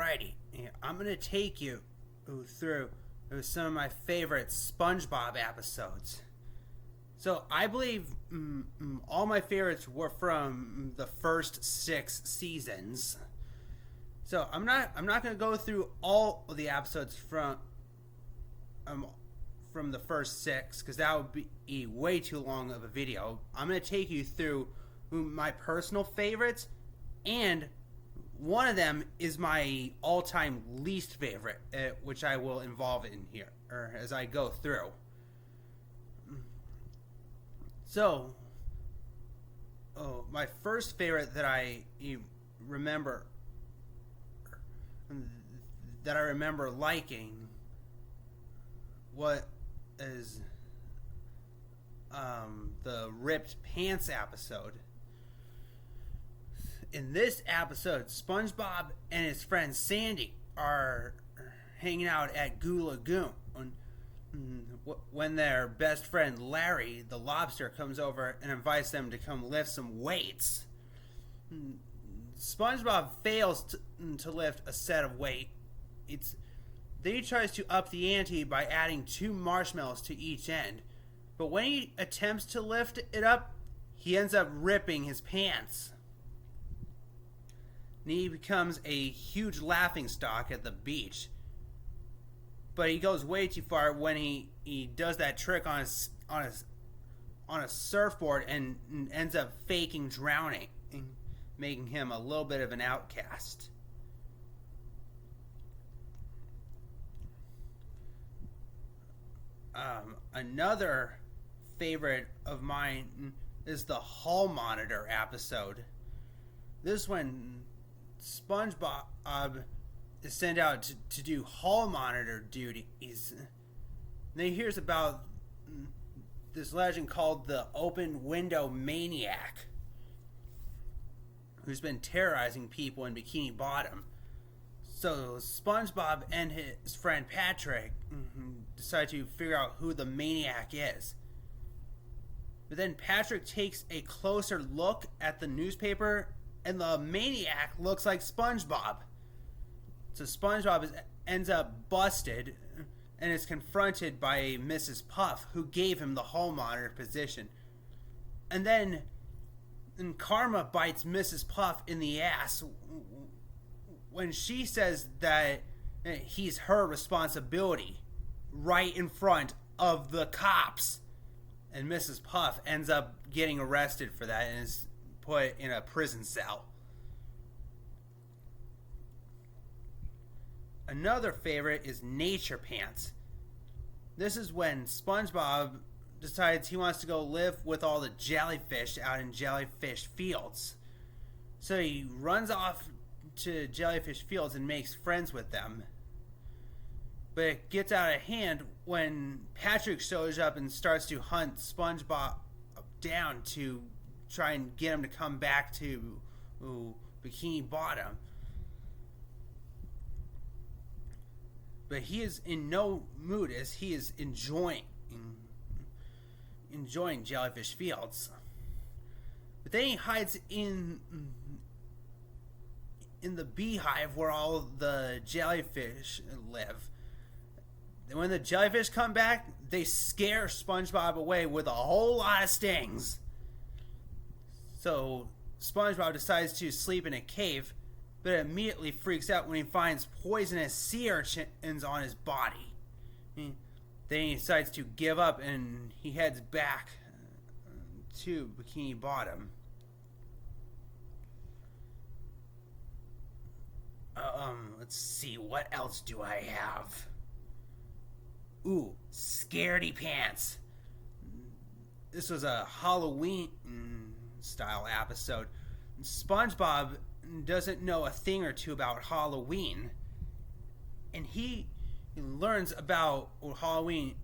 Alrighty, I'm gonna take you through some of my favorite Spongebob episodes. So I believe all my favorites were from the first 6 seasons. So I'm not gonna go through all of the episodes from the first 6 because that would be way too long of a video. I'm gonna take you through my personal favorites, and one of them is my all-time least favorite, which I will involve in here or as I go through. So, my first favorite that I remember liking what is the ripped pants episode. In this episode, SpongeBob and his friend Sandy are hanging out at Goo Lagoon when their best friend Larry, the lobster, comes over and invites them to come lift some weights. SpongeBob fails to lift a set of weight. Then he tries to up the ante by adding 2 marshmallows to each end. But when he attempts to lift it up, he ends up ripping his pants. And he becomes a huge laughingstock at the beach. But he goes way too far when he does that trick on a surfboard and ends up faking drowning, making him a little bit of an outcast. Another favorite of mine is the hall monitor episode. This one, SpongeBob is sent out to do hall monitor duties. And he hears about this legend called the Open Window Maniac, who's been terrorizing people in Bikini Bottom. So SpongeBob and his friend Patrick decide to figure out who the maniac is. But then Patrick takes a closer look at the newspaper, and the maniac looks like SpongeBob. So SpongeBob ends up busted and is confronted by Mrs. Puff, who gave him the hall monitor position. And then karma bites Mrs. Puff in the ass when she says that he's her responsibility right in front of the cops. And Mrs. Puff ends up getting arrested for that and is put in a prison cell. Another favorite is Nature Pants. This is when SpongeBob decides he wants to go live with all the jellyfish out in Jellyfish Fields. So he runs off to Jellyfish Fields and makes friends with them. But it gets out of hand when Patrick shows up and starts to hunt SpongeBob down to try and get him to come back to Bikini Bottom. But he is in no mood as he is enjoying Jellyfish Fields. But then he hides in the beehive where all the jellyfish live. And when the jellyfish come back, they scare SpongeBob away with a whole lot of stings. So SpongeBob decides to sleep in a cave, but immediately freaks out when he finds poisonous sea urchins on his body. Then he decides to give up and he heads back to Bikini Bottom. Let's see, what else do I have? Ooh, Scaredy Pants. This was a Halloween style episode. SpongeBob doesn't know a thing or two about Halloween, and he learns about Halloween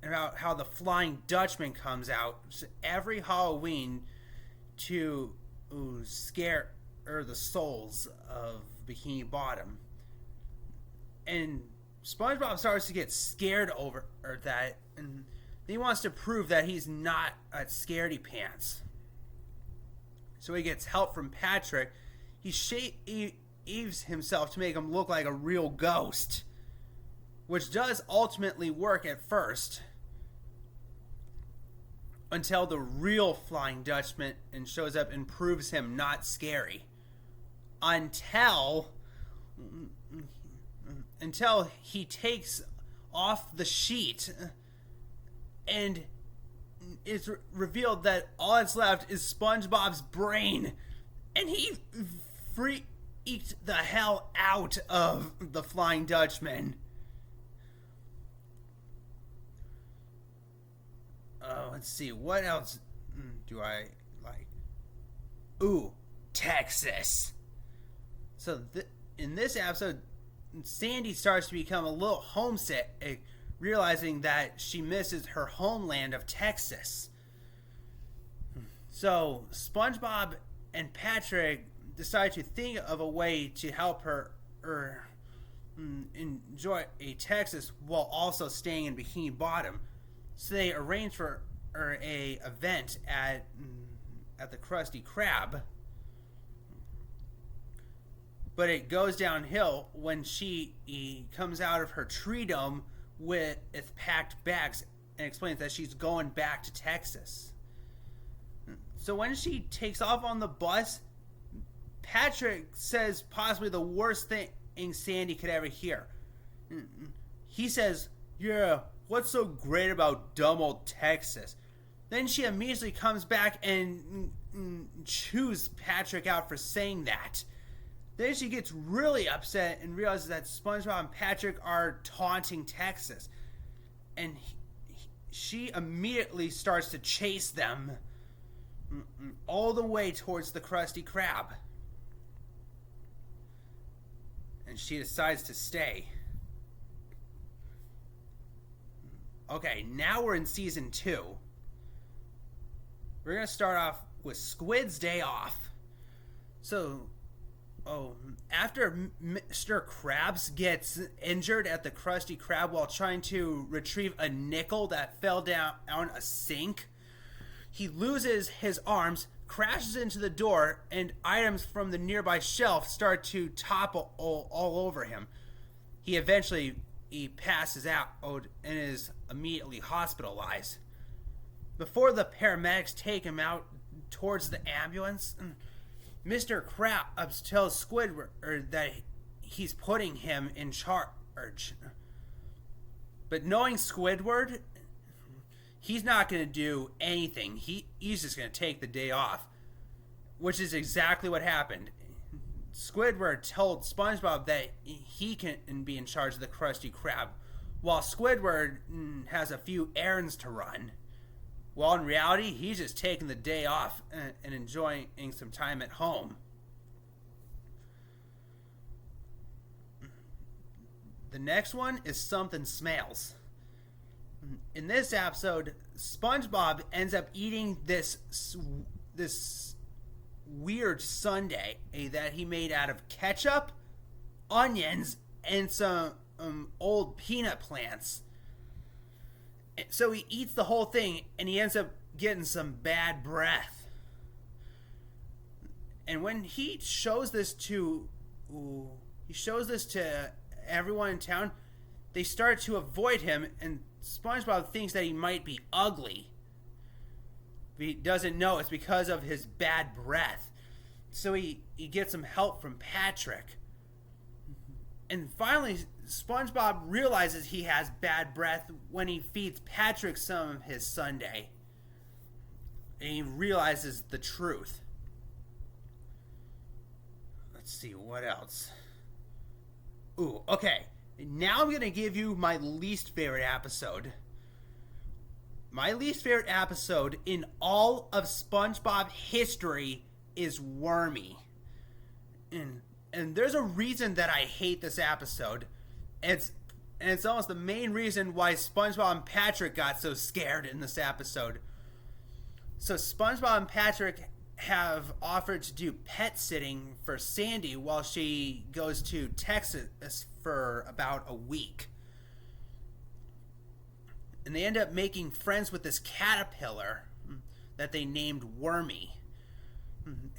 about how the Flying Dutchman comes out every Halloween to scare the souls of Bikini Bottom. And SpongeBob starts to get scared over that, and he wants to prove that he's not a scaredy pants. So he gets help from Patrick. He shaves himself to make him look like a real ghost, which does ultimately work at first, until the real Flying Dutchman shows up and proves him not scary. Until he takes off the sheet and it's revealed that all that's left is SpongeBob's brain, and he freaked the hell out of the Flying Dutchman. Let's see, what else do I like? Ooh, Texas. So in this episode, Sandy starts to become a little homesick, realizing that she misses her homeland of Texas. So SpongeBob and Patrick decide to think of a way to help her enjoy a Texas while also staying in Bikini Bottom. So they arrange for a event at the Krusty Krab. But it goes downhill when she comes out of her tree dome with packed bags and explains that she's going back to Texas. So when she takes off on the bus, Patrick says possibly the worst thing Sandy could ever hear. He says, "Yeah, what's so great about dumb old Texas?" Then she immediately comes back and chews Patrick out for saying that. Then she gets really upset and realizes that SpongeBob and Patrick are taunting Texas. And she immediately starts to chase them all the way towards the Krusty Krab. And she decides to stay. Okay, now we're in season 2. We're going to start off with Squid's Day Off. So, after Mr. Krabs gets injured at the Krusty Krab while trying to retrieve a nickel that fell down a sink, he loses his arms, crashes into the door, and items from the nearby shelf start to topple all over him. He eventually passes out and is immediately hospitalized. Before the paramedics take him out towards the ambulance, Mr. Krabs tells Squidward that he's putting him in charge. But knowing Squidward, he's not going to do anything. He's just going to take the day off, which is exactly what happened. Squidward told SpongeBob that he can be in charge of the Krusty Krab, while Squidward has a few errands to run. Well, in reality, he's just taking the day off and enjoying some time at home. The next one is Something Smells. In this episode, SpongeBob ends up eating this weird sundae that he made out of ketchup, onions, and some old peanut plants. So he eats the whole thing, and he ends up getting some bad breath. And when he shows this to everyone in town, they start to avoid him, and SpongeBob thinks that he might be ugly. But he doesn't know it's because of his bad breath. So he gets some help from Patrick. And finally, SpongeBob realizes he has bad breath when he feeds Patrick some of his sundae. And he realizes the truth. Let's see, what else? Ooh, okay. Now I'm going to give you my least favorite episode. My least favorite episode in all of SpongeBob history is Wormy. And there's a reason that I hate this episode. And it's almost the main reason why SpongeBob and Patrick got so scared in this episode. So SpongeBob and Patrick have offered to do pet sitting for Sandy while she goes to Texas for about a week. And they end up making friends with this caterpillar that they named Wormy.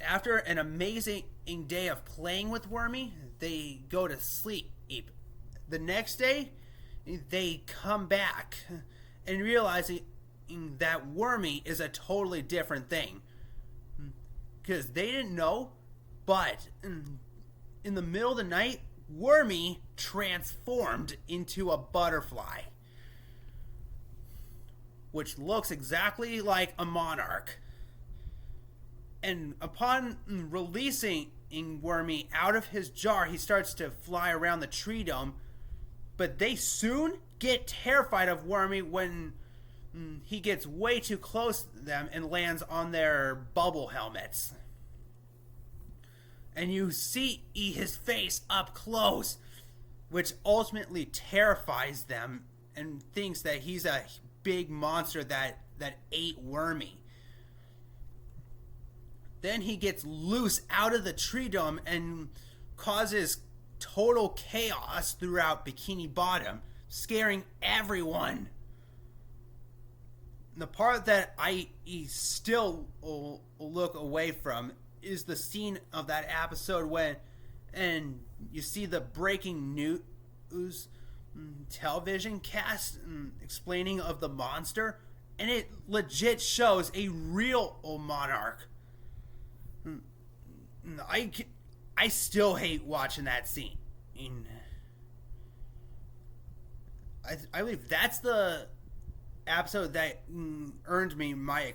After an amazing day of playing with Wormy, they go to sleep. The next day, they come back and realizing that Wormy is a totally different thing. Because they didn't know, but in the middle of the night, Wormy transformed into a butterfly, which looks exactly like a monarch. And upon releasing Wormy out of his jar, he starts to fly around the tree dome. But they soon get terrified of Wormy when he gets way too close to them and lands on their bubble helmets. And you see his face up close, which ultimately terrifies them and thinks that he's a big monster that ate Wormy. Then he gets loose out of the tree dome and causes total chaos throughout Bikini Bottom, scaring everyone. The part that I still look away from is the scene of that episode and you see the breaking news television cast explaining of the monster, and it legit shows a real monarch. I still hate watching that scene. I believe that's the episode that earned me my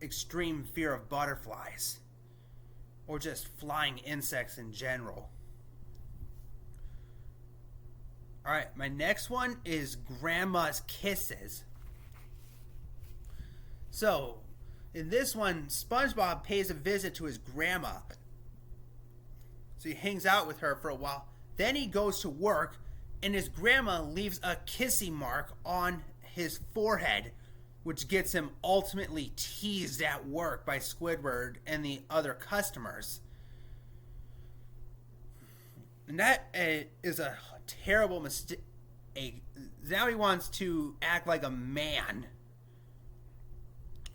extreme fear of butterflies, or just flying insects in general. Alright, my next one is Grandma's Kisses. So, in this one, SpongeBob pays a visit to his grandma. So he hangs out with her for a while. Then he goes to work, and his grandma leaves a kissing mark on his forehead, which gets him ultimately teased at work by Squidward and the other customers. And that is a terrible mistake. Now he wants to act like a man.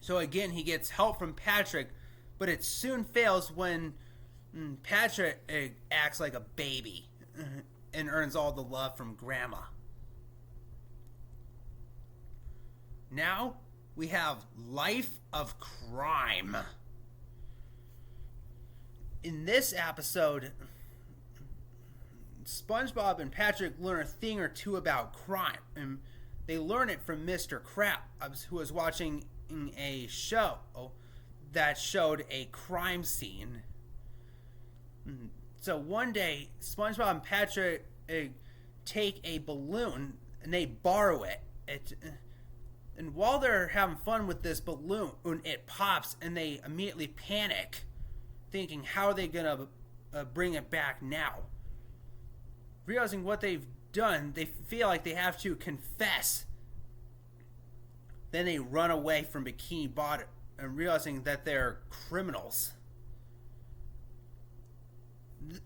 So again, he gets help from Patrick, but it soon fails when Patrick acts like a baby and earns all the love from Grandma. Now we have Life of Crime. In this episode, SpongeBob and Patrick learn a thing or two about crime. And they learn it from Mr. Krabs, who was watching a show that showed a crime scene. So one day, SpongeBob and Patrick take a balloon and they borrow it. And while they're having fun with this balloon, it pops and they immediately panic, thinking, how are they going to bring it back now? Realizing what they've done, they feel like they have to confess. Then they run away from Bikini Bottom and realizing that they're criminals.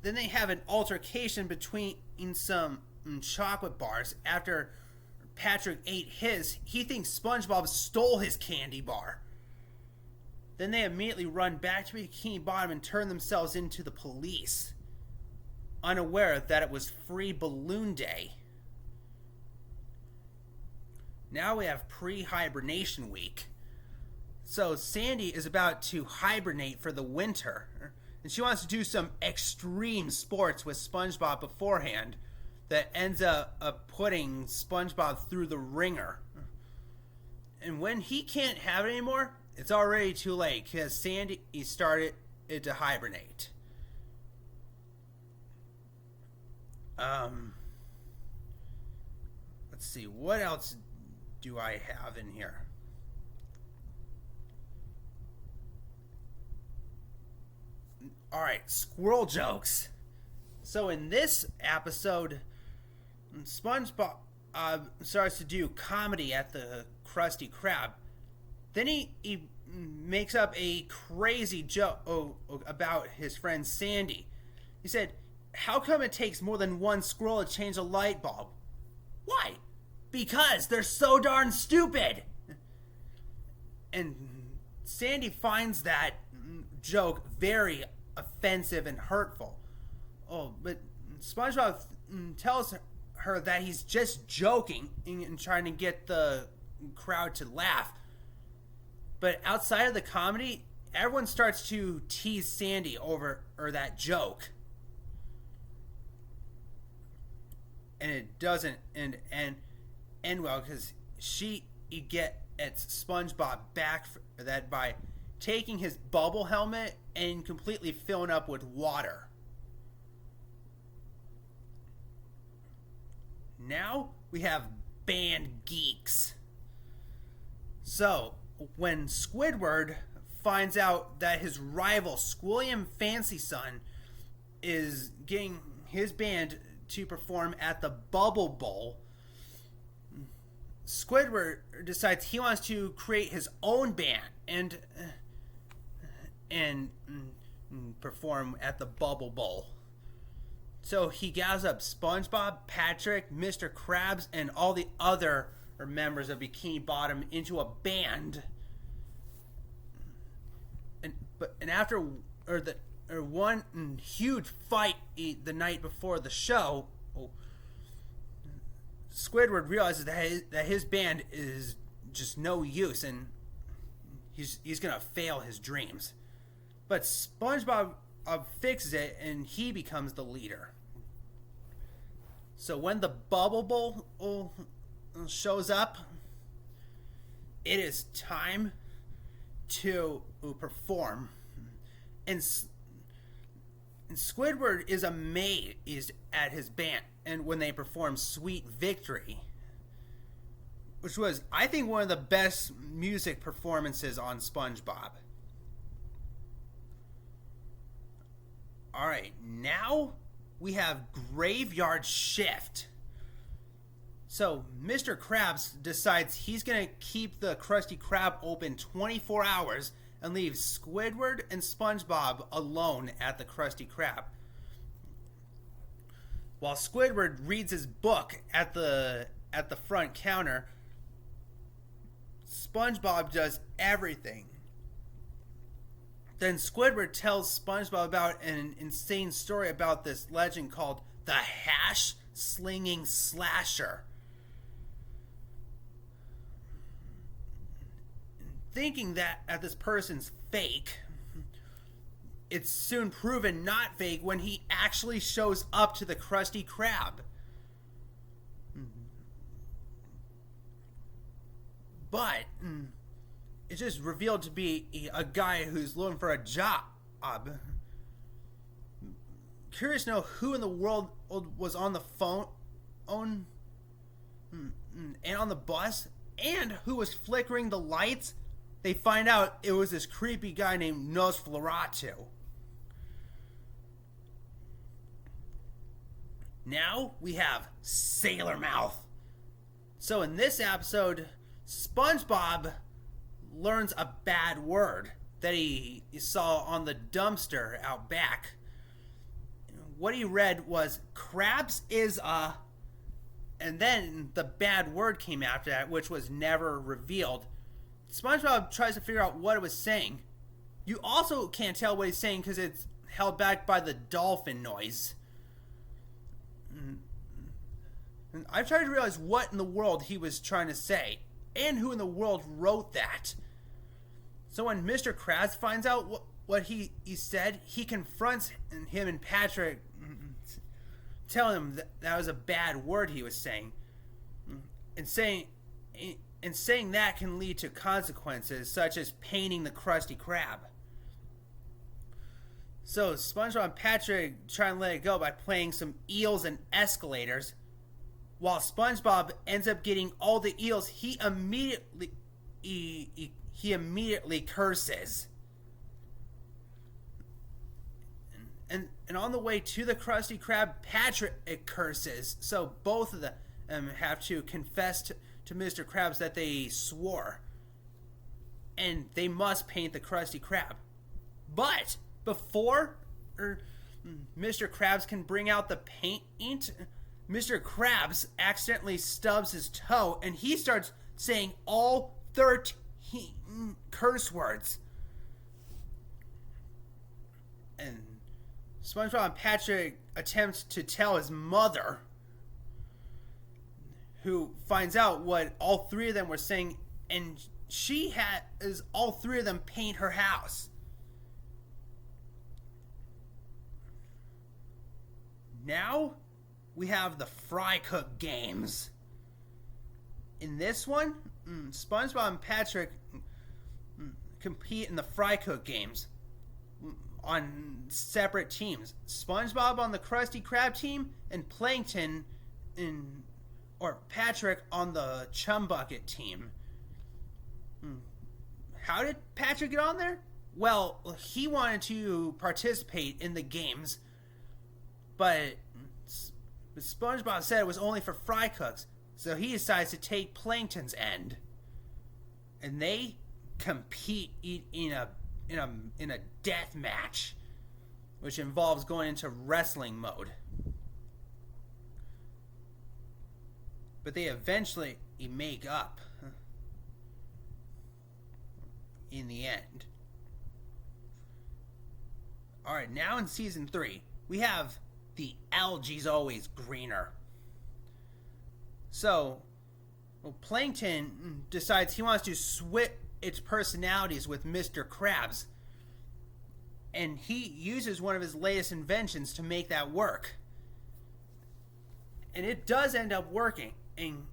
Then they have an altercation between some chocolate bars. After Patrick ate his, he thinks SpongeBob stole his candy bar. Then they immediately run back to Bikini Bottom and turn themselves into the police, unaware that it was Free Balloon Day. Now we have pre-hibernation week. So Sandy is about to hibernate for the winter, and she wants to do some extreme sports with SpongeBob beforehand that ends up putting SpongeBob through the ringer. And when he can't have it anymore, it's already too late because Sandy started it to hibernate. Let's see, what else do I have in here? Alright, squirrel jokes. So in this episode, SpongeBob starts to do comedy at the Krusty Krab. Then he makes up a crazy joke about his friend Sandy. He said, how come it takes more than one squirrel to change a light bulb? Why? Because they're so darn stupid. And Sandy finds that joke very offensive and hurtful. Oh, but SpongeBob tells her that he's just joking and trying to get the crowd to laugh. But outside of the comedy, everyone starts to tease Sandy over that joke. And it doesn't end well, because she gets SpongeBob back for that by taking his bubble helmet and completely filling up with water. Now we have band geeks. So, when Squidward finds out that his rival, Squilliam Fancy Son, is getting his band to perform at the Bubble Bowl, Squidward decides he wants to create his own band and perform at the Bubble Bowl. So he gathers up SpongeBob, Patrick, Mr. Krabs, and all the other members of Bikini Bottom into a band. And after one huge fight the night before the show, Squidward realizes that his band is just no use, and he's gonna fail his dreams. But SpongeBob fixes it, and he becomes the leader. So when the Bubble Bowl shows up, it is time to perform. And Squidward is amazed at his band and when they perform Sweet Victory, which was, I think, one of the best music performances on SpongeBob. Alright, now we have Graveyard Shift. So Mr. Krabs decides he's going to keep the Krusty Krab open 24 hours and leave Squidward and SpongeBob alone at the Krusty Krab. While Squidward reads his book at the front counter, SpongeBob does everything. Then Squidward tells SpongeBob about an insane story about this legend called the Hash Slinging Slasher. Thinking that this person's fake, it's soon proven not fake when he actually shows up to the Krusty Krab. But it's just revealed to be a guy who's looking for a job. Curious to know who in the world was on the phone and on the bus, and who was flickering the lights. They find out it was this creepy guy named Nosferatu. Now we have Sailor Mouth. So in this episode, SpongeBob learns a bad word that he saw on the dumpster out back. What he read was crabs is a, and then the bad word came after that, which was never revealed. SpongeBob tries to figure out what it was saying. You also can't tell what he's saying because it's held back by the dolphin noise. And I've tried to realize what in the world he was trying to say, and who in the world wrote that. So when Mr. Krabs finds out what he said, he confronts him and Patrick, telling him that was a bad word he was saying, and saying that can lead to consequences such as painting the Krusty Krab. So SpongeBob and Patrick try and let it go by playing some eels and escalators. While SpongeBob ends up getting all the eels, he immediately curses. And on the way to the Krusty Krab, Patrick curses. So both of them have to confess to Mr. Krabs that they swore. And they must paint the Krusty Krab. But before Mr. Krabs can bring out the paint, Mr. Krabs accidentally stubs his toe and he starts saying all 13 curse words. And SpongeBob and Patrick attempt to tell his mother, who finds out what all three of them were saying, and she has all three of them paint her house. Now we have the Fry Cook games. In this one, SpongeBob and Patrick compete in the Fry Cook games on separate teams. SpongeBob on the Krusty Krab team and Plankton or Patrick on the Chum Bucket team. How did Patrick get on there? Well, he wanted to participate in the games, but SpongeBob said it was only for fry cooks, so he decides to take Plankton's end, and they compete in a death match, which involves going into wrestling mode. But they eventually make up in the end. Alright, now in season 3, we have the algae's always greener. So, Plankton decides he wants to switch its personalities with Mr. Krabs, and he uses one of his latest inventions to make that work. And it does end up working, and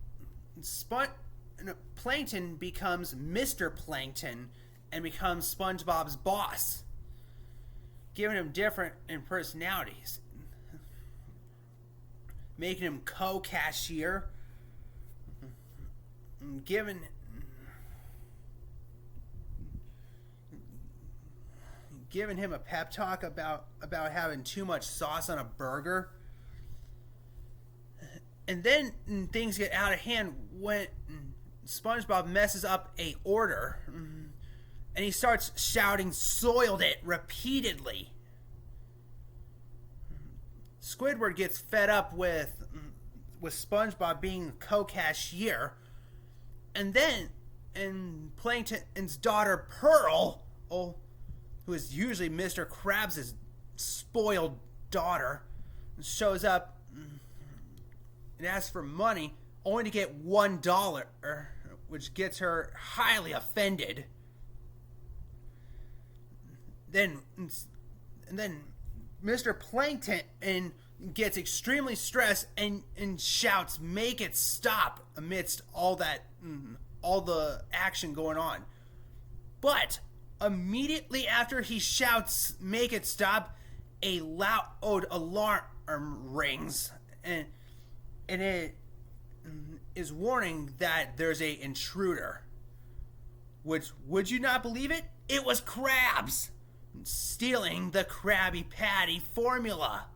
Plankton becomes Mr. Plankton and becomes SpongeBob's boss, giving him different personalities, making him co-cashier, giving him a pep talk about having too much sauce on a burger. And then things get out of hand when SpongeBob messes up a order, and he starts shouting "soiled it" repeatedly. Squidward gets fed up with SpongeBob being co-cashier, and Plankton's daughter Pearl, who is usually Mr. Krabs' spoiled daughter, shows up and asks for money, only to get $1, which gets her highly offended. Then Mr. Plankton gets extremely stressed and shouts, "Make it stop," amidst all the action going on. But immediately after he shouts, "Make it stop," a loud alarm rings, and it is warning that there's a intruder. Which, would you not believe it? It was Krabs, stealing the Krabby Patty formula.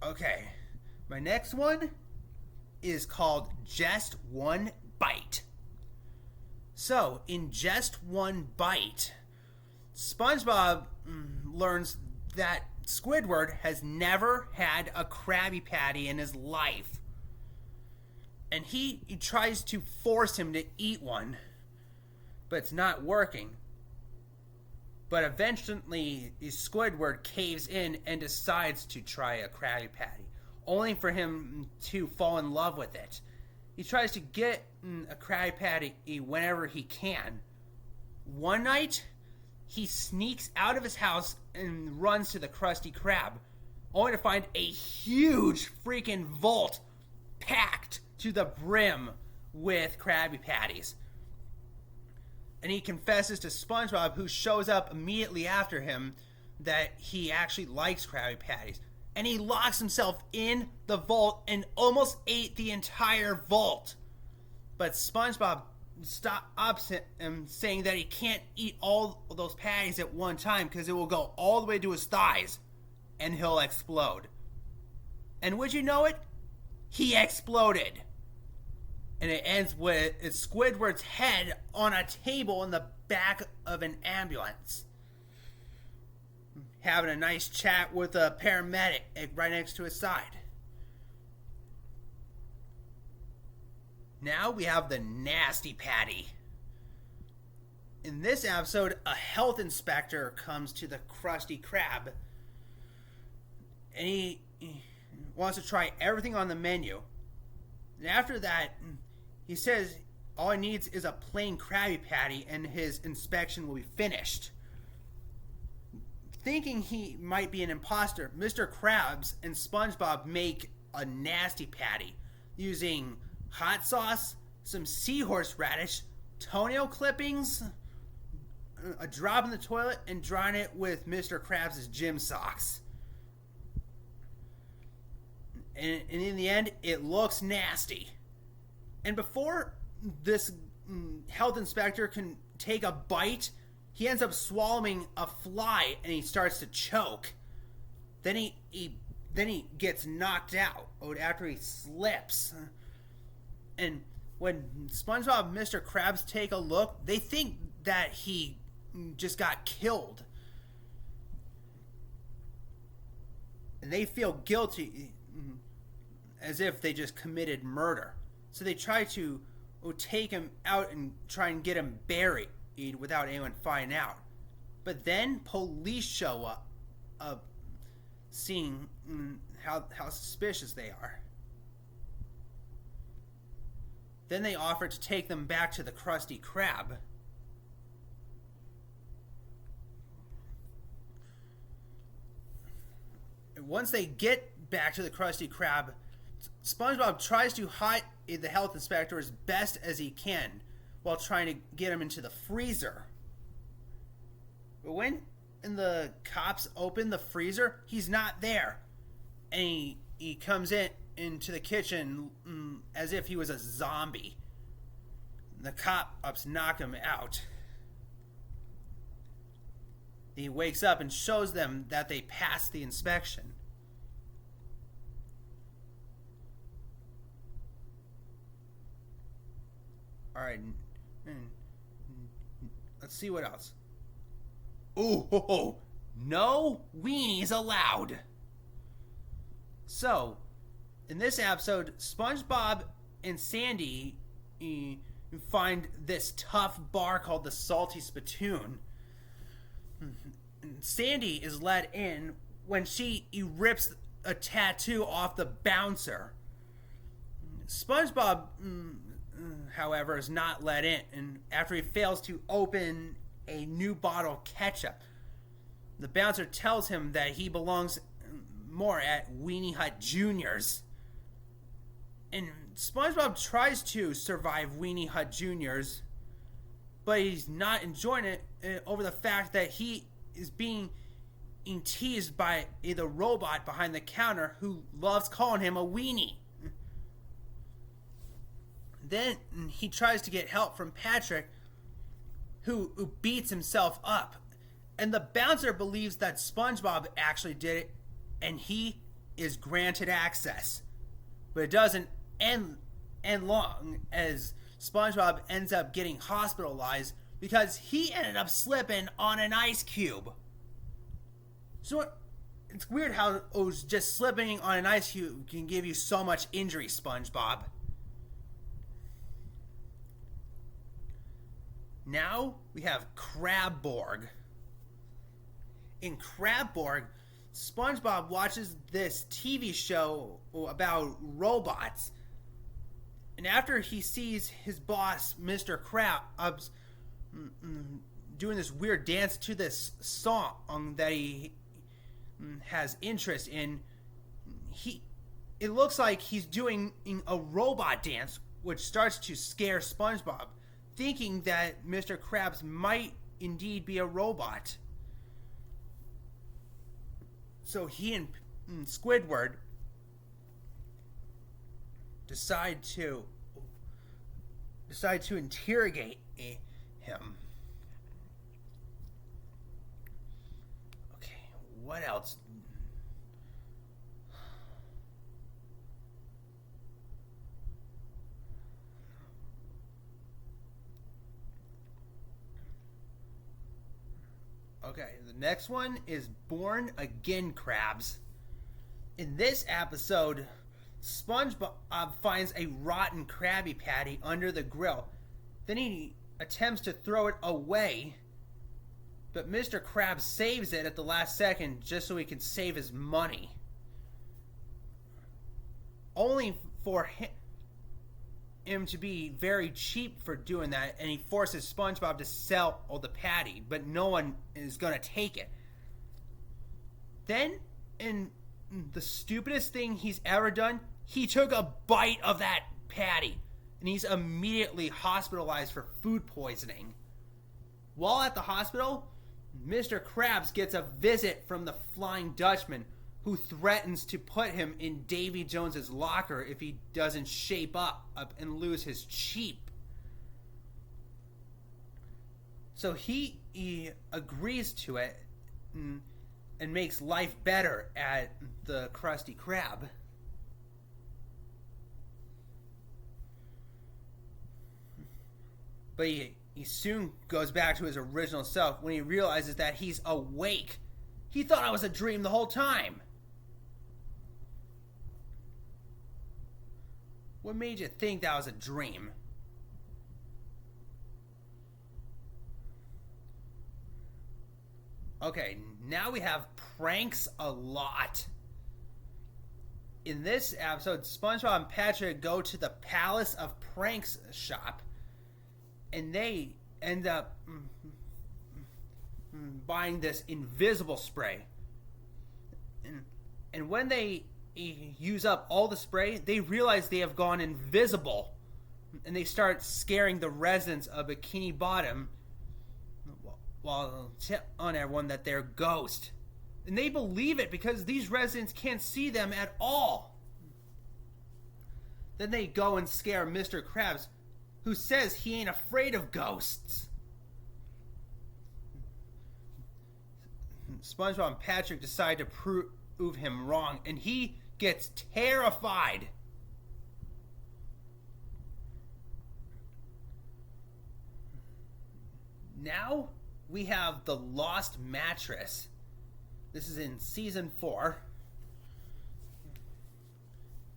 Okay, my next one is called Just One Bite. So, in Just One Bite, SpongeBob learns that Squidward has never had a Krabby Patty in his life. And he tries to force him to eat one, but it's not working. But eventually, Squidward caves in and decides to try a Krabby Patty, only for him to fall in love with it. He tries to get a Krabby Patty whenever he can. One night, he sneaks out of his house and runs to the Krusty Krab, only to find a huge freaking vault packed to the brim with Krabby Patties. And he confesses to SpongeBob, who shows up immediately after him, that he actually likes Krabby Patties. And he locks himself in the vault and almost ate the entire vault. But SpongeBob stops him, saying that he can't eat all of those patties at one time because it will go all the way to his thighs and he'll explode. And would you know it? He exploded. And it ends with Squidward's head on a table in the back of an ambulance, having a nice chat with a paramedic right next to his side. Now we have the Nasty Patty. In this episode, a health inspector comes to the Krusty Krab, and he wants to try everything on the menu. And after that, he says all he needs is a plain Krabby Patty and his inspection will be finished. Thinking he might be an imposter, Mr. Krabs and SpongeBob make a nasty patty using hot sauce, some seahorse radish, toenail clippings, a drop in the toilet, and drying it with Mr. Krabs' gym socks. And in the end, it looks nasty. And before this health inspector can take a bite, he ends up swallowing a fly and he starts to choke. Then he gets knocked out after he slips. And when SpongeBob and Mr. Krabs take a look, they think that he just got killed. And they feel guilty, as if they just committed murder. So they try to take him out and try and get him buried without anyone finding out. But then police show up seeing how suspicious they are. Then they offer to take them back to the Krusty Krab. And once they get back to the Krusty Krab, SpongeBob tries to hide the health inspector as best as he can while trying to get him into the freezer. But when the cops open the freezer, he's not there. And he comes into the kitchen as if he was a zombie. The cops knock him out. He wakes up and shows them that they passed the inspection. Alright, let's see what else. Ooh, no weenies allowed. So, in this episode, SpongeBob and Sandy find this tough bar called the Salty Spittoon. Sandy is let in when she rips a tattoo off the bouncer. SpongeBob, however, is not let in, and after he fails to open a new bottle of ketchup, the bouncer tells him that he belongs more at Weenie Hut Junior's. And SpongeBob tries to survive Weenie Hut Junior's, but he's not enjoying it over the fact that he is being teased by the robot behind the counter who loves calling him a weenie. Then he tries to get help from Patrick, who beats himself up. And the bouncer believes that SpongeBob actually did it, and he is granted access. But it doesn't end long, as SpongeBob ends up getting hospitalized because he ended up slipping on an ice cube. So it's weird how just slipping on an ice cube can give you so much injury, SpongeBob. Now we have Crabborg. In Crabborg, SpongeBob watches this TV show about robots. And after he sees his boss, Mr. Krabs, doing this weird dance to this song that he has interest in, it looks like he's doing a robot dance, which starts to scare SpongeBob, thinking that Mr. Krabs might indeed be a robot. So he and Squidward decide to interrogate him. Okay, what else? Okay, the next one is Born Again Crabs. In this episode, SpongeBob finds a rotten Krabby Patty under the grill. Then he attempts to throw it away, but Mr. Krabs saves it at the last second just so he can save his money. Only for him to be very cheap for doing that, and he forces SpongeBob to sell all the patty, but no one is going to take it. Then, in the stupidest thing he's ever done, he took a bite of that patty, and he's immediately hospitalized for food poisoning. While at the hospital, Mr. Krabs gets a visit from the Flying Dutchman, who threatens to put him in Davy Jones's locker if he doesn't shape up and lose his cheap. So he agrees to it and makes life better at the Krusty Krab. But he soon goes back to his original self when he realizes that he's awake. He thought I was a dream the whole time. What made you think that was a dream? Okay, now we have pranks a lot. In this episode, SpongeBob and Patrick go to the Palace of Pranks shop, and they end up buying this invisible spray. And when they use up all the spray, they realize they have gone invisible, and they start scaring the residents of Bikini Bottom while telling everyone that they're ghosts. And they believe it because these residents can't see them at all. Then they go and scare Mr. Krabs, who says he ain't afraid of ghosts. SpongeBob and Patrick decide to prove him wrong, and he gets terrified. Now we have the Lost Mattress. This is in season 4.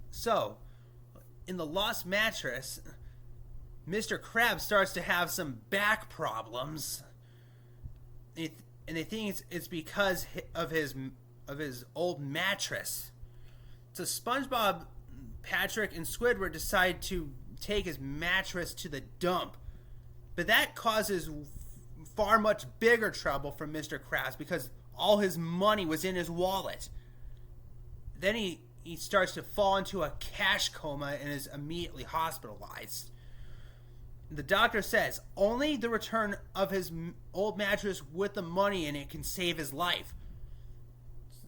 So, in the Lost Mattress, Mr. Krabs starts to have some back problems. And they think it's because of his old mattress. So SpongeBob, Patrick, and Squidward decide to take his mattress to the dump. But that causes far much bigger trouble for Mr. Krabs because all his money was in his wallet. Then he starts to fall into a cash coma and is immediately hospitalized. The doctor says only the return of his old mattress with the money in it can save his life.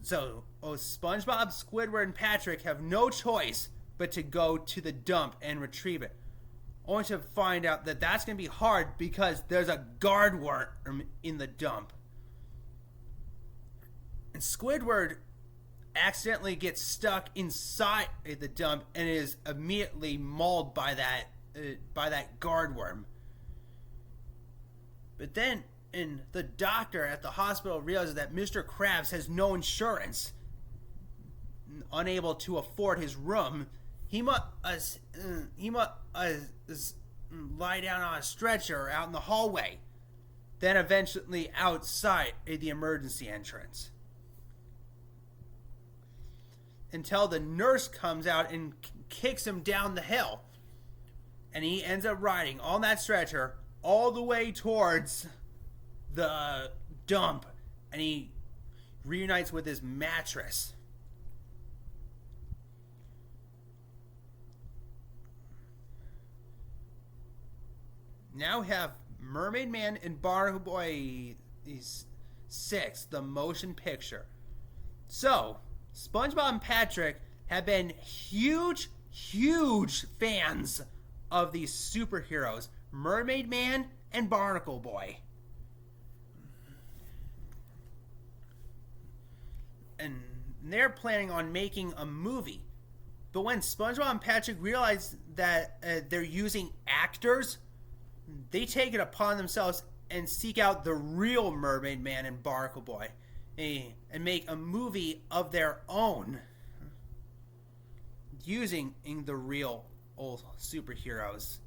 So, SpongeBob, Squidward, and Patrick have no choice but to go to the dump and retrieve it. Only to find out that that's going to be hard because there's a guard worm in the dump. And Squidward accidentally gets stuck inside the dump and is immediately mauled by that guard worm. But then, the doctor at the hospital realizes that Mr. Krabs has no insurance. Unable to afford his room, he must lie down on a stretcher out in the hallway, then eventually outside the emergency entrance. Until the nurse comes out and kicks him down the hill. And he ends up riding on that stretcher all the way towards the dump. And he reunites with his mattress. Now we have Mermaid Man and Barnacle Boy 6, the motion picture. So, SpongeBob and Patrick have been huge fans of these superheroes, Mermaid Man and Barnacle Boy. And they're planning on making a movie. But when SpongeBob and Patrick realize that they're using actors, they take it upon themselves and seek out the real Mermaid Man and Barnacle Boy and make a movie of their own using the real old superheroes.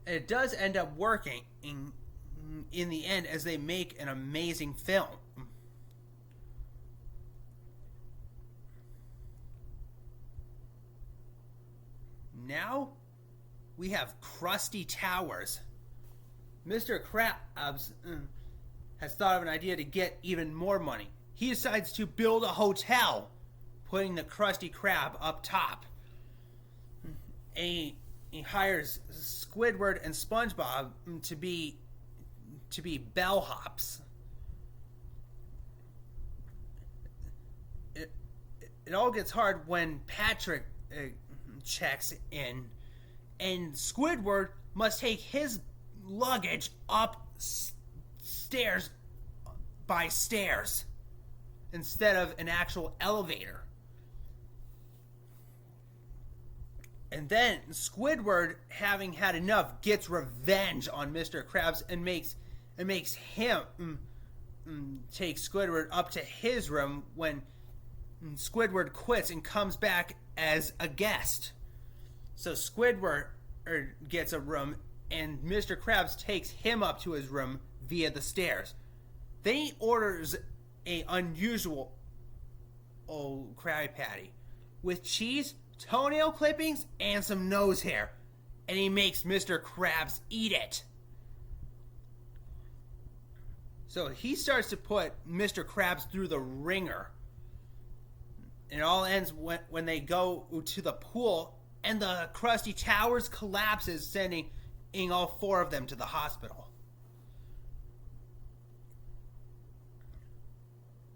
It does end up working in the end as they make an amazing film. Now we have Krusty Towers. Mr. Krabs has thought of an idea to get even more money. He decides to build a hotel, putting the Krusty Krab up top. He hires Squidward and Spongebob to be bellhops. It all gets hard when Patrick checks in, and Squidward must take his luggage up stairs by stairs instead of an actual elevator. And then Squidward, having had enough, gets revenge on Mr. Krabs and makes him take Squidward up to his room when Squidward quits and comes back as a guest. So Squidward gets a room, and Mr. Krabs takes him up to his room via the stairs. Then he orders a unusual Krabby Patty with cheese, toenail clippings, and some nose hair, and he makes Mr. Krabs eat it. So he starts to put Mr. Krabs through the ringer. It all ends when they go to the pool and the Krusty Towers collapses, sending all four of them to the hospital.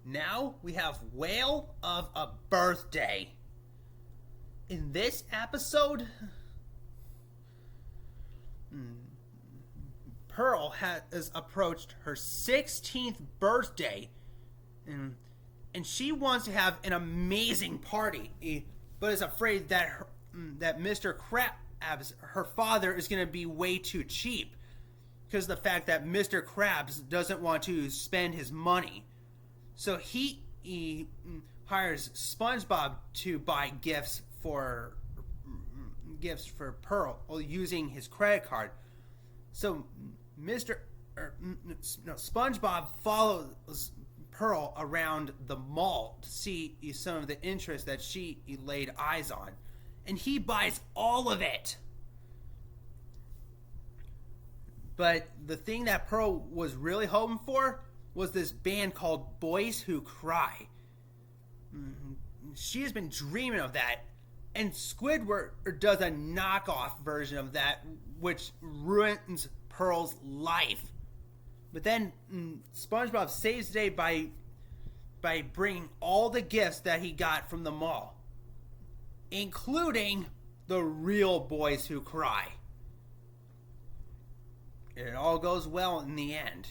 Now we have Whale of a Birthday. In this episode, Pearl has approached her 16th birthday, and she wants to have an amazing party, but is afraid that Mr. Krabs, her father, is going to be way too cheap because of the fact that Mr. Krabs doesn't want to spend his money. So he hires SpongeBob to buy gifts for Pearl using his credit card. So SpongeBob follows Pearl around the mall to see some of the interest that she laid eyes on, and he buys all of it. But the thing that Pearl was really hoping for was this band called Boys Who Cry. She has been dreaming of that, and Squidward does a knockoff version of that, which ruins Pearl's life. But then SpongeBob saves the day by bringing all the gifts that he got from the mall, including the real Boys Who Cry. It all goes well in the end.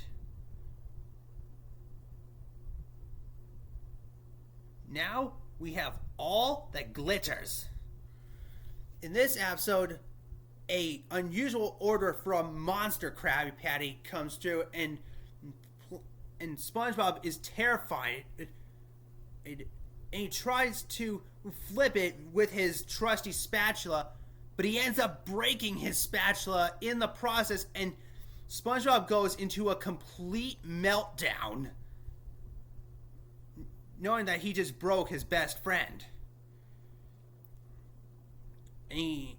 Now we have All That Glitters. In this episode, a unusual order from Monster Krabby Patty comes through, and SpongeBob is terrified, and he tries to flip it with his trusty spatula, but he ends up breaking his spatula in the process, and SpongeBob goes into a complete meltdown, knowing that he just broke his best friend. And he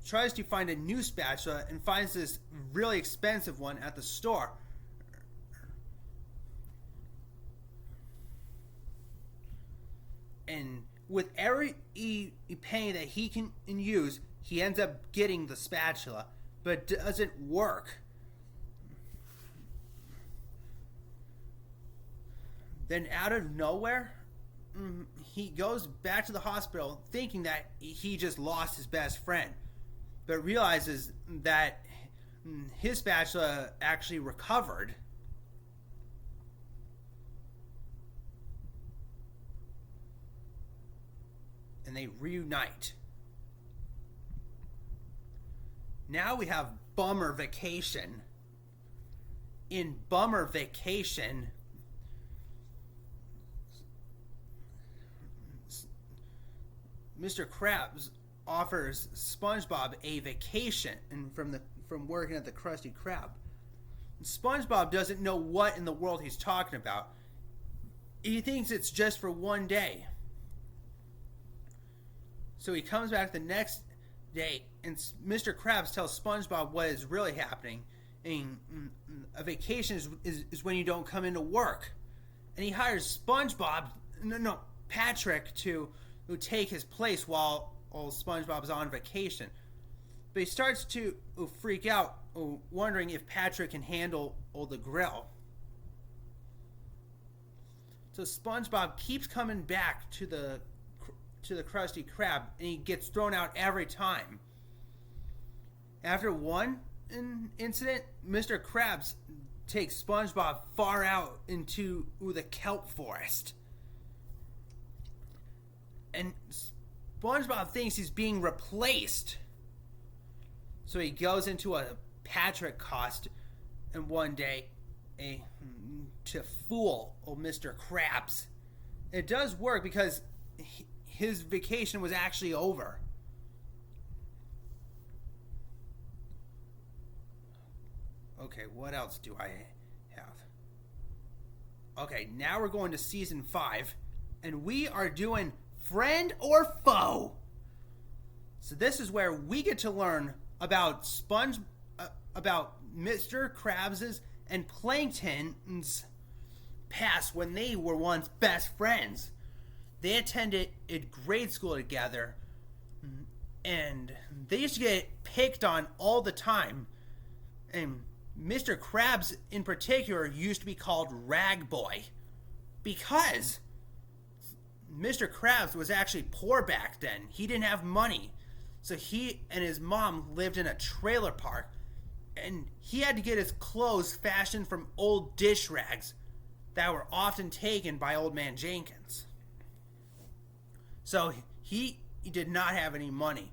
tries to find a new spatula and finds this really expensive one at the store. And with every penny that he can use, he ends up getting the spatula, but it doesn't work. Then out of nowhere, he goes back to the hospital thinking that he just lost his best friend, but realizes that his spatula actually recovered. And they reunite. Now we have Bummer Vacation. In Bummer Vacation, Mr. Krabs offers SpongeBob a vacation from working at the Krusty Krab. SpongeBob doesn't know what in the world he's talking about. He thinks it's just for one day. So he comes back the next day, and Mr. Krabs tells SpongeBob what is really happening. And a vacation is when you don't come into work. And he hires Patrick to take his place while SpongeBob's on vacation. But he starts to freak out, wondering if Patrick can handle the grill. So SpongeBob keeps coming back to the Krusty Krab, and he gets thrown out every time. After one incident, Mr. Krabs takes SpongeBob far out into the kelp forest. And SpongeBob thinks he's being replaced. So he goes into a Patrick costume and one day to fool Mr. Krabs. It does work because his vacation was actually over. Okay, what else do I have? Okay, now we're going to season 5, and we are doing Friend or Foe. So this is where we get to learn about about Mr. Krabs's and Plankton's past when they were once best friends. They attended a grade school together, and they used to get picked on all the time. And Mr. Krabs in particular used to be called Rag Boy because Mr. Krabs was actually poor back then. He didn't have money. So he and his mom lived in a trailer park, and he had to get his clothes fashioned from old dish rags that were often taken by Old Man Jenkins. So he did not have any money,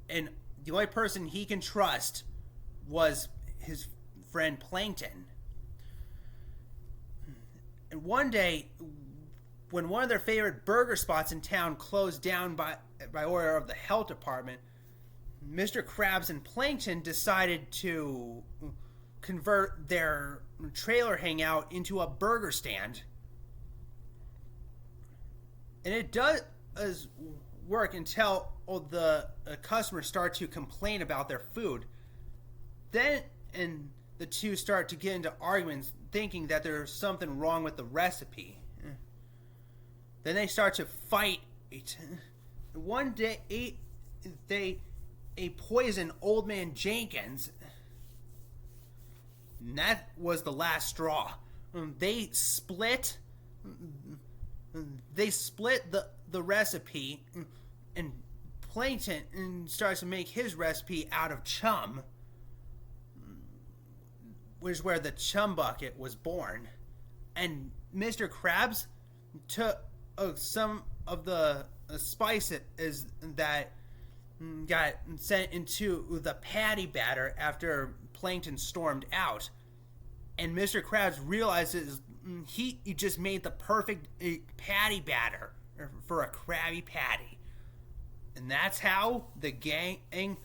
and the only person he can trust was his friend Plankton. And one day, when one of their favorite burger spots in town closed down by order of the health department, Mr. Krabs and Plankton decided to convert their trailer hangout into a burger stand. And it does work until the customers start to complain about their food. Then the two start to get into arguments, thinking that there's something wrong with the recipe. Then they start to fight. One day, they poison Old Man Jenkins. And that was the last straw. They split the recipe, and Plankton starts to make his recipe out of chum, which is where the chum bucket was born. And Mr. Krabs took some of the spices that got sent into the patty batter after Plankton stormed out. And Mr. Krabs realizes he just made the perfect patty batter for a Krabby Patty. And that's how the gang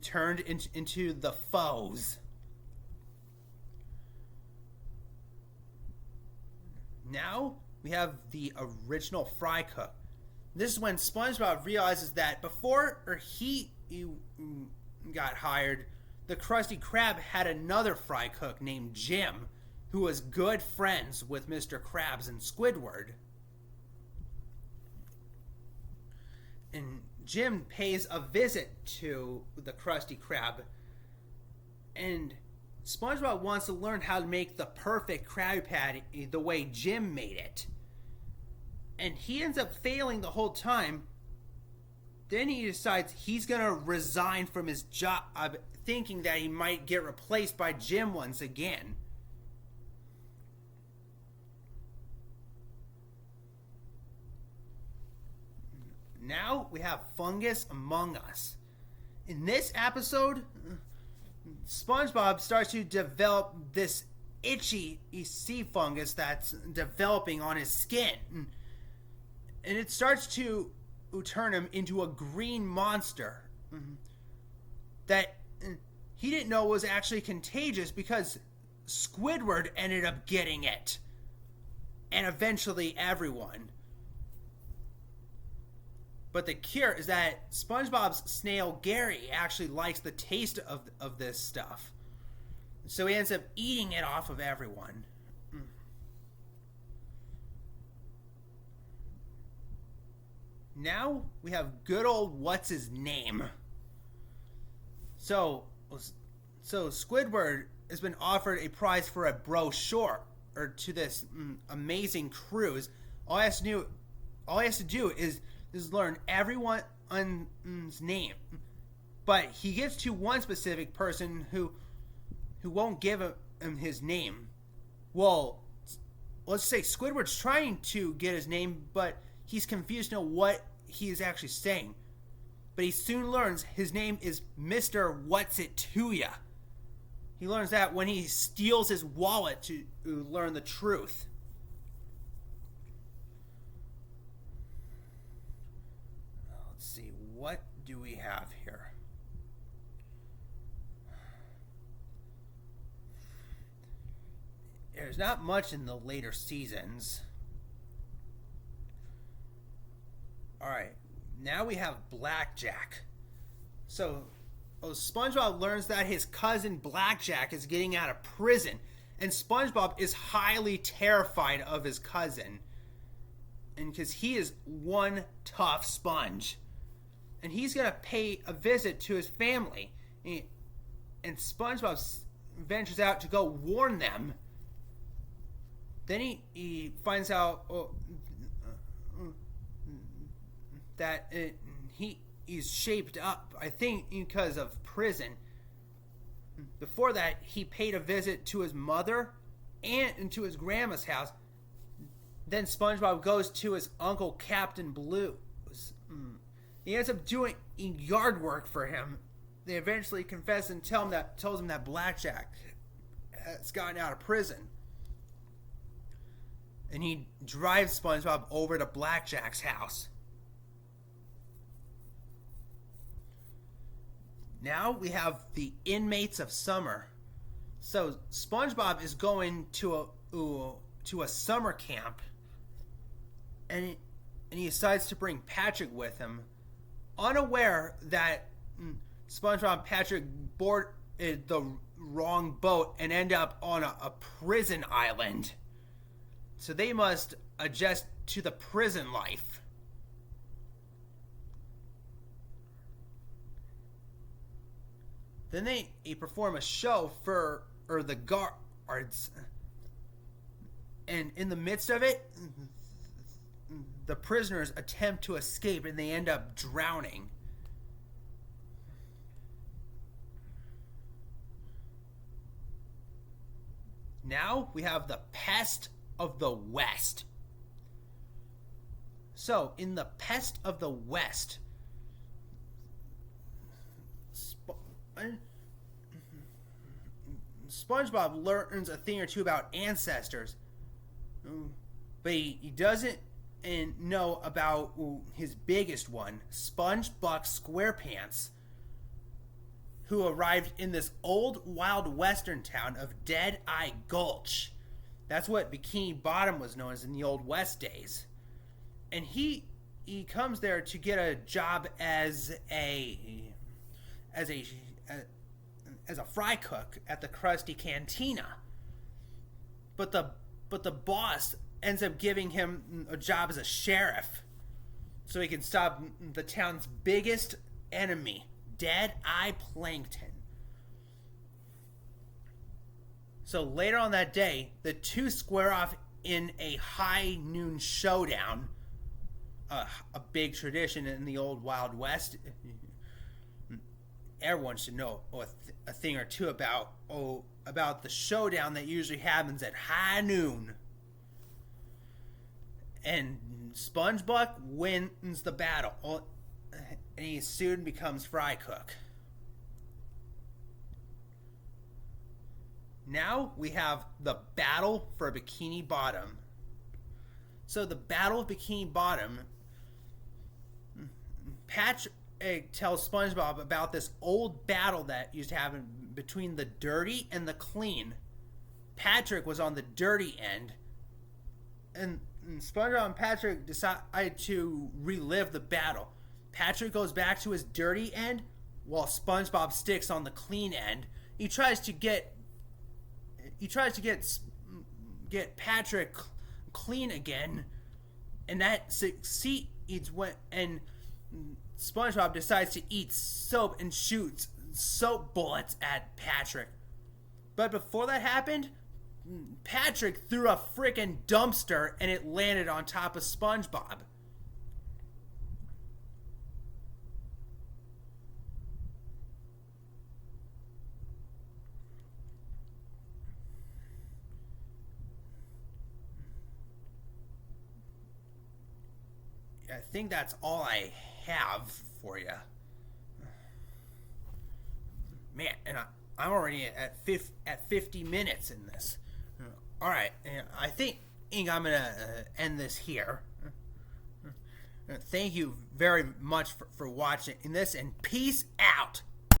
turned into the foes. Now we have the original fry cook. This is when SpongeBob realizes that before he got hired, the Krusty Krab had another fry cook named Jim, who was good friends with Mr. Krabs and Squidward. And Jim pays a visit to the Krusty Krab, and SpongeBob wants to learn how to make the perfect Krabby Patty the way Jim made it. And he ends up failing the whole time. Then he decides he's going to resign from his job, thinking that he might get replaced by Jim once again. Now we have Fungus Among Us. In this episode, SpongeBob starts to develop this itchy sea fungus that's developing on his skin. And it starts to turn him into a green monster that he didn't know was actually contagious because Squidward ended up getting it. And eventually everyone. But the cure is that SpongeBob's snail Gary actually likes the taste of this stuff. So he ends up eating it off of everyone. Now we have good old what's his name. So Squidward has been offered a prize for a brochure or to this amazing cruise. All he has to do is learn everyone's name, but he gives to one specific person who won't give him his name. Well, let's say Squidward's trying to get his name, but he's confused to know what he is actually saying. But he soon learns his name is Mr. What's It To Ya. He learns that when he steals his wallet to learn the truth. Let's see, what do we have here? There's not much in the later seasons. Alright, now we have Blackjack. So, SpongeBob learns that his cousin Blackjack is getting out of prison, and SpongeBob is highly terrified of his cousin. And because he is one tough sponge. And he's going to pay a visit to his family. And SpongeBob ventures out to go warn them. Then he finds out that he's shaped up, I think, because of prison. Before that, he paid a visit to his mother and to his grandma's house. Then SpongeBob goes to his uncle Captain Blue's. He ends up doing yard work for him. They eventually confess and tells him that Blackjack has gotten out of prison. And he drives SpongeBob over to Blackjack's house. Now we have the inmates of summer. So SpongeBob is going to a summer camp, and he decides to bring Patrick with him, unaware that SpongeBob and Patrick board the wrong boat and end up on a prison island. So they must adjust to the prison life. Then they perform a show for the guards. And in the midst of it, the prisoners attempt to escape and they end up drowning. Now we have the Pest of the West. So, in the Pest of the West, SpongeBob learns a thing or two about ancestors, but he doesn't know about his biggest one, SpongeBob SquarePants, who arrived in this old wild western town of Dead-Eye Gulch. That's what Bikini Bottom was known as in the old West days. And he comes there to get a job as a fry cook at the Krusty Cantina. But the boss ends up giving him a job as a sheriff, so he can stop the town's biggest enemy, Dead-Eye Plankton. So later on that day, the two square off in a high noon showdown, a big tradition in the old Wild West. Everyone should know a thing or two about the showdown that usually happens at high noon. And SpongeBob wins the battle, and he soon becomes fry cook. Now we have the battle for Bikini Bottom. So the Battle of Bikini Bottom Patrick tells SpongeBob about this old battle that used to happen between the dirty and the clean. Patrick was on the dirty end, and SpongeBob and Patrick decide to relive the battle. Patrick goes back to his dirty end, while SpongeBob sticks on the clean end. He tries to get Patrick clean again, and that succeeds when SpongeBob decides to eat soap and shoots soap bullets at Patrick. But before that happened, Patrick threw a freaking dumpster and it landed on top of SpongeBob. I think that's all I have for you. Man, and I'm already at 50 minutes in this. All right, I think I'm gonna end this here. Thank you very much for watching this, and peace out.